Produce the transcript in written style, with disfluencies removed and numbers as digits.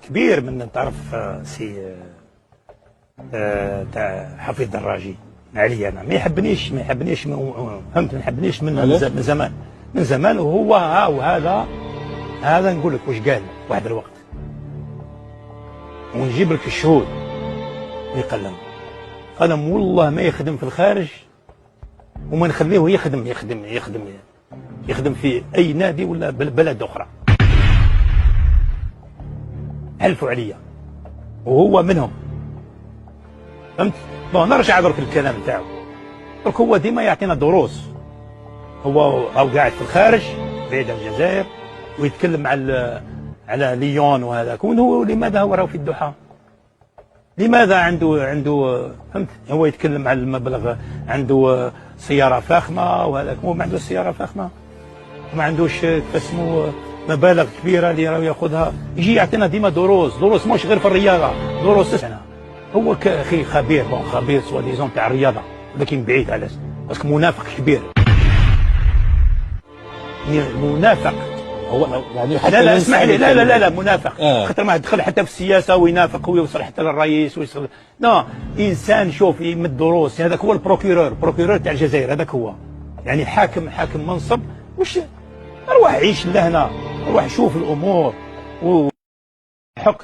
كبير من تعرف سي تاع حفيظ دراجي علي انا ما يحبنيش فهمت، ما يحبنيش من زمان من زمان. وهو هذا نقول لك واش قال واحد الوقت ونجيب لك الشهود يقلم قلم والله ما يخدم في الخارج وما نخليه يخدم في اي نادي ولا بلد اخرى. حلفوا عليا وهو منهم، فهمت. بون نرجع درك الكلام نتاعو، درك هو ديما يعطينا دروس. هو قاعد في الخارج بعيد عن الجزائر ويتكلم على ليون وهذاك، هو لماذا هو راه في الدحى؟ لماذا عنده فهمت؟ هو يتكلم على المبلغ، عنده سياره فاخمه وهذاك، هو ما عندوش سياره فاخمه، ما عندوش اسمه مبالغ كبيره اللي راه ياخذها. يجي يعطينا ديما دروس مش غير في الرياضه، دروس. هو اخي خبير سوا ديزون تاع الرياضه، ولكن بعيد على باسكو منافق كبير. منافق هو يعني حتى لا اسمح لي، لا منافق. خاطر ما دخل حتى في السياسه وينافق ويوصل حتى للرئيس ويوصل. انسان شوف يمد دروس. هذاك هو البروكيرور تاع الجزائر، هذاك هو يعني حاكم منصب. واش روح عيش لهنا، روح شوف الامور وحق